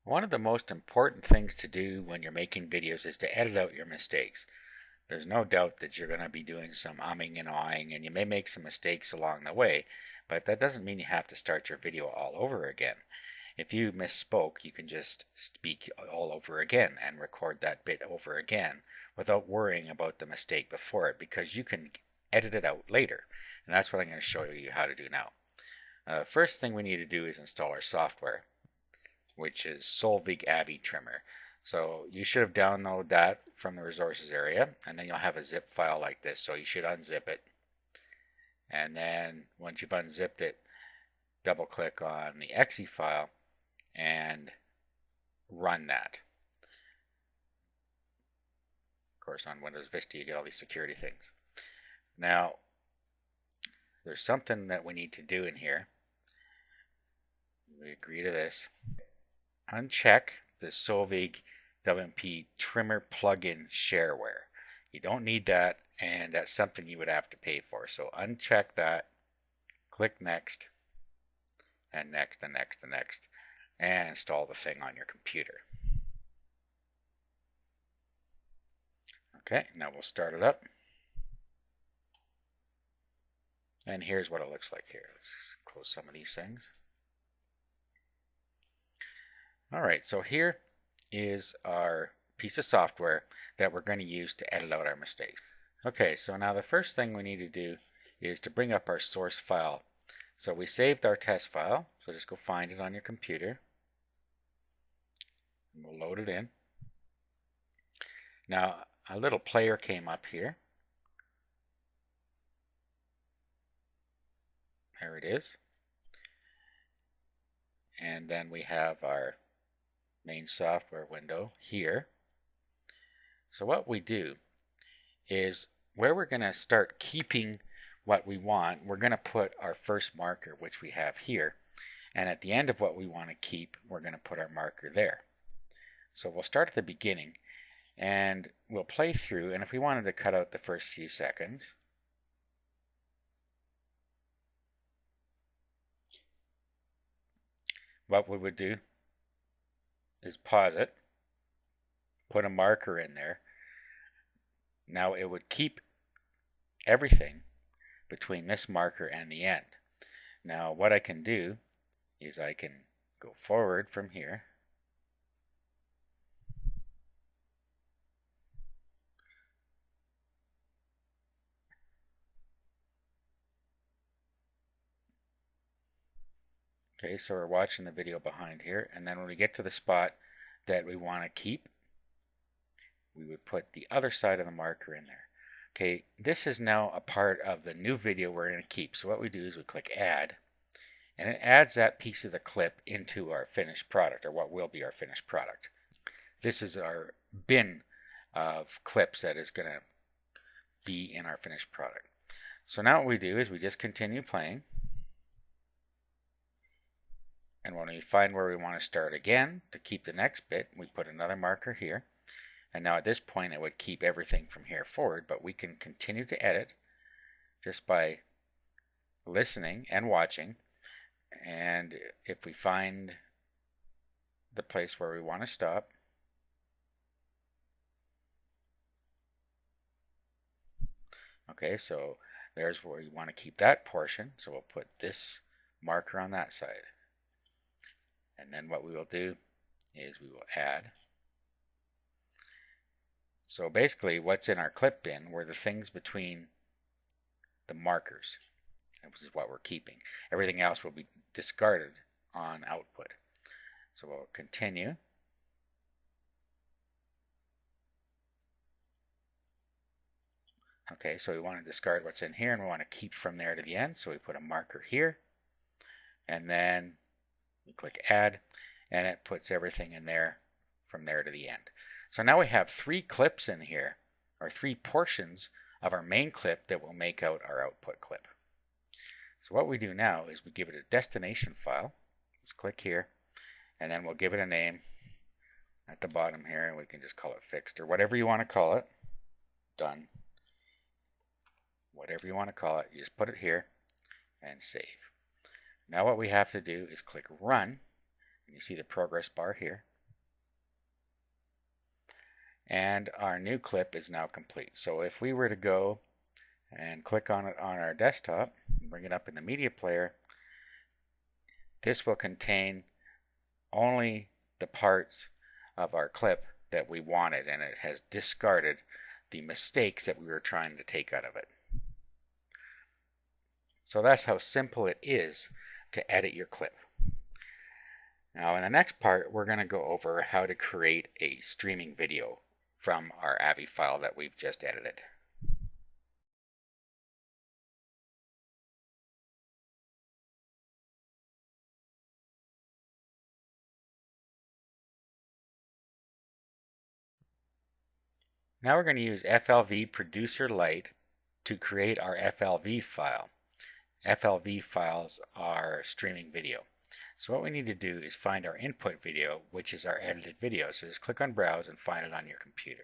One of the most important things to do when you're making videos is to edit out your mistakes. There's no doubt that you're going to be doing some umming and ahhing, and you may make some mistakes along the way, but that doesn't mean you have to start your video all over again. If you misspoke, you can just speak all over again and record that bit over again without worrying about the mistake before it, because you can edit it out later. And that's what I'm going to show you how to do now. First thing we need to do is install our software, which is Solveig Abby Trimmer. So you should have downloaded that from the resources area, and then you'll have a zip file like this. So you should unzip it, and then once you've unzipped it, double click on the exe file and run that. Of course, on Windows Vista you get all these security things. Now there's something that we need to do in here. We agree to this. Uncheck the Solveig WMP Trimmer plugin shareware. You don't need that, and that's something you would have to pay for. So uncheck that, click next, and next, and next, and next, and install the thing on your computer. Okay, now we'll start it up. And here's what it looks like here. Let's close some of these things. Alright, so here is our piece of software that we're going to use to edit out our mistakes. Okay, so now the first thing we need to do is to bring up our source file. So we saved our test file, so just go find it on your computer. And we'll load it in. Now a little player came up here. There it is. And then we have our main software window here. So what we do is, where we're going to start keeping what we want, we're going to put our first marker, which we have here, and at the end of what we want to keep, we're going to put our marker there. So we'll start at the beginning and we'll play through, and if we wanted to cut out the first few seconds, what we would do is pause it, put a marker in there. Now it would keep everything between this marker and the end. Now what I can do is I can go forward from here. Okay, so we're watching the video behind here, and then when we get to the spot that we want to keep, we would put the other side of the marker in there. Okay, this is now a part of the new video we're going to keep. So what we do is we click Add, and it adds that piece of the clip into our finished product, or what will be our finished product. This is our bin of clips that is going to be in our finished product. So now what we do is we just continue playing. And when we find where we want to start again, to keep the next bit, we put another marker here. And now at this point it would keep everything from here forward, but we can continue to edit just by listening and watching. And if we find the place where we want to stop, okay, so there's where you want to keep that portion. So we'll put this marker on that side. And then what we will do is we will add. So basically what's in our clip bin were the things between the markers. This is what we're keeping. Everything else will be discarded on output. So we'll continue. Okay, so we want to discard what's in here, and we want to keep from there to the end. So we put a marker here, and then we click Add, and it puts everything in there from there to the end. So now we have 3 clips in here, or 3 portions of our main clip that will make out our output clip. So what we do now is we give it a destination file. Let's click here, and then we'll give it a name at the bottom here, and we can just call it fixed, or whatever you want to call it. Done. Whatever you want to call it, you just put it here and save. Now what we have to do is click Run, and you see the progress bar here. and our new clip is now complete. So if we were to go and click on it on our desktop, bring it up in the media player, this will contain only the parts of our clip that we wanted, and it has discarded the mistakes that we were trying to take out of it. So that's how simple it is to edit your clip. Now in the next part, we're going to go over how to create a streaming video from our AVI file that we've just edited. Now we're going to use FLV Producer Lite to create our FLV file. FLV files are streaming video. So what we need to do is find our input video, which is our edited video. So just click on Browse and find it on your computer.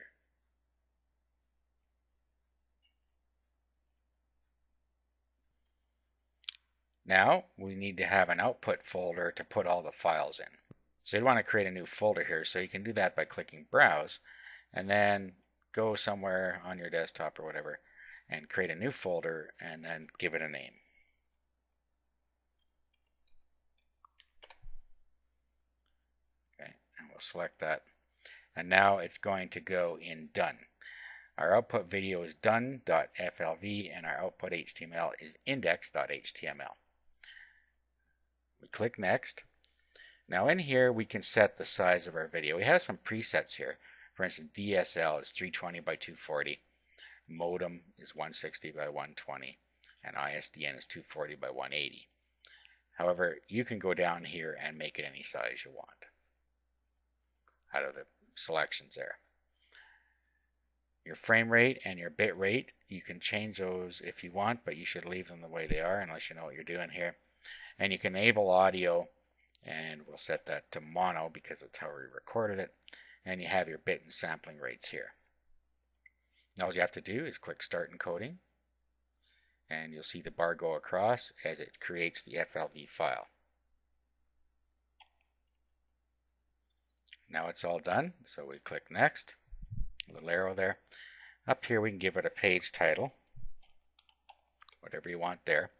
Now we need to have an output folder to put all the files in. So you'd want to create a new folder here. So you can do that by clicking Browse and then go somewhere on your desktop or whatever and create a new folder and then give it a name. Okay, and we'll select that. And now it's going to go in Done. Our output video is done.flv and our output HTML is index.html. We click Next. Now in here we can set the size of our video. We have some presets here. For instance, DSL is 320 by 240, modem is 160 by 120, and ISDN is 240 by 180. However, you can go down here and make it any size you want out of the selections there. Your frame rate and your bit rate, you can change those if you want, but you should leave them the way they are unless you know what you're doing here. And you can enable audio, and we'll set that to mono because that's how we recorded it. And you have your bit and sampling rates here. Now all you have to do is click Start Encoding, and you'll see the bar go across as it creates the FLV file. Now it's all done, so we click Next, a little arrow there. Up here we can give it a page title, whatever you want there.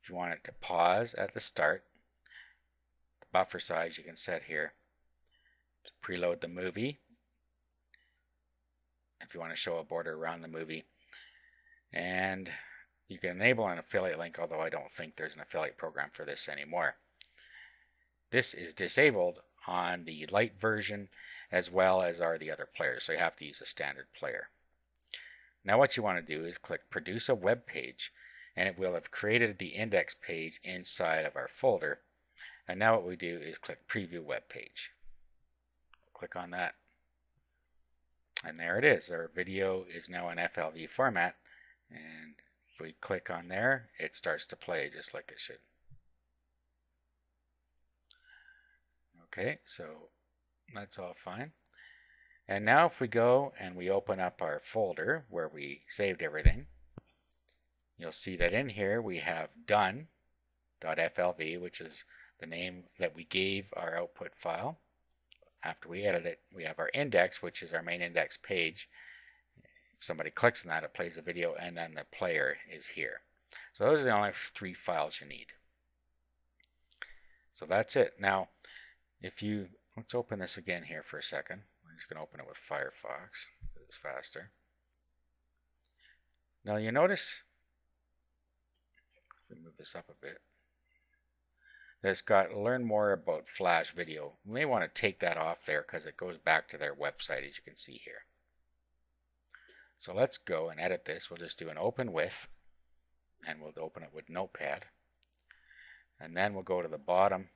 If you want it to pause at the start, the buffer size you can set here. To preload the movie, if you want to show a border around the movie, and you can enable an affiliate link, although I don't think there's an affiliate program for this anymore. This is disabled on the Lite version as well as are the other players, so you have to use a standard player. Now what you want to do is click Produce a Web Page, and it will have created the index page inside of our folder. And now what we do is click Preview Web Page. Click on that, and there it is. Our video is now in FLV format, and if we click on there, it starts to play just like it should. Okay, so that's all fine. And now if we go and we open up our folder where we saved everything, you'll see that in here we have done.flv, which is the name that we gave our output file. After we edit it, we have our index, which is our main index page. If somebody clicks on that, it plays the video, and then the player is here. So those are the only 3 files you need. So that's it. Now, let's open this again here for a second. I'm just going to open it with Firefox. It's faster. Now you notice, let me move this up a bit. That's got learn more about Flash video. You may want to take that off there because it goes back to their website, as you can see here. So let's go and edit this. We'll just do an open with, and we'll open it with Notepad. And then we'll go to the bottom,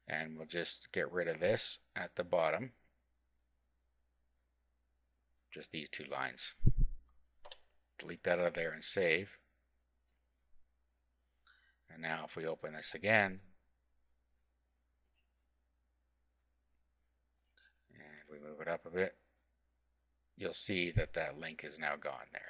and we'll just get rid of this at the bottom. Just these 2 lines. Delete that out of there and save. And now if we open this again, we move it up a bit, you'll see that that link is now gone there.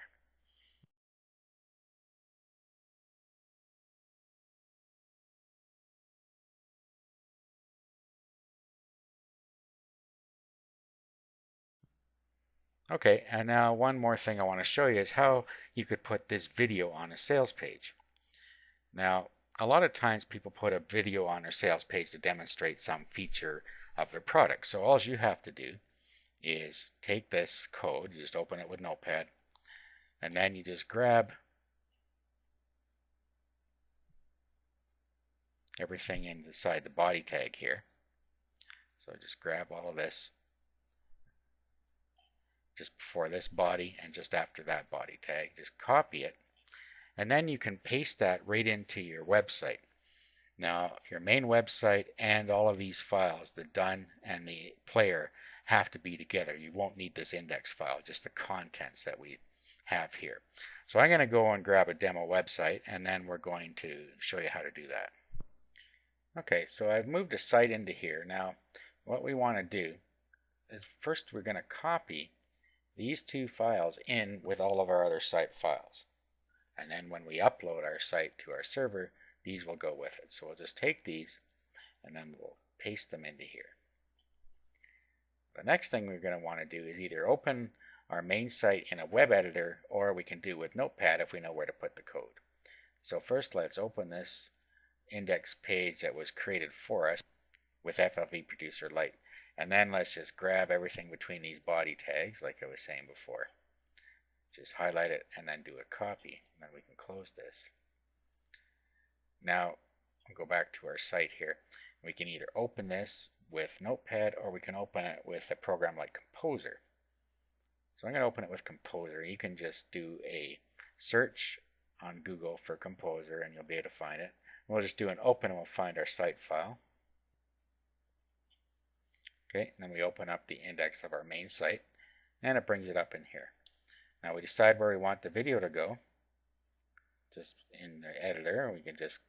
Okay, and now one more thing I want to show you is how you could put this video on a sales page. Now, a lot of times people put a video on their sales page to demonstrate some feature of their product. So all you have to do is take this code, you just open it with Notepad, and then you just grab everything inside the body tag here. So just grab all of this just before this body and just after that body tag. Just copy it, and then you can paste that right into your website. Now, your main website and all of these files, the done and the player, have to be together. You won't need this index file, just the contents that we have here. So I'm going to go and grab a demo website, and then we're going to show you how to do that. Okay, so I've moved a site into here. Now, what we want to do is first we're going to copy these two files in with all of our other site files. And then when we upload our site to our server, these will go with it. So we'll just take these and then we'll paste them into here. The next thing we're going to want to do is either open our main site in a web editor, or we can do with Notepad if we know where to put the code. So first let's open this index page that was created for us with FLV Producer Lite. And then let's just grab everything between these body tags like I was saying before. Just highlight it and then do a copy, and then we can close this. Now we'll go back to our site here. We can either open this with Notepad, or we can open it with a program like Composer. So I'm going to open it with Composer. You can just do a search on Google for Composer and you'll be able to find it. We'll just do an open and we'll find our site file. Okay, and then we open up the index of our main site and it brings it up in here. Now we decide where we want the video to go. Just in the editor, we can just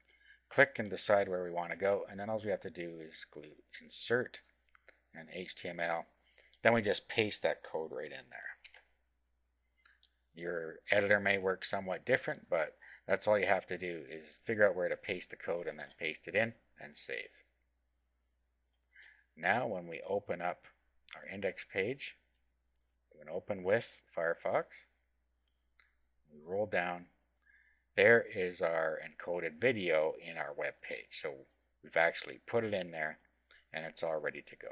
click and decide where we want to go, and then all we have to do is insert and HTML. Then we just paste that code right in there. Your editor may work somewhat different, but that's all you have to do is figure out where to paste the code and then paste it in and save. Now when we open up our index page, we're going to open with Firefox. We roll down. There is our encoded video in our web page. So we've actually put it in there and it's all ready to go.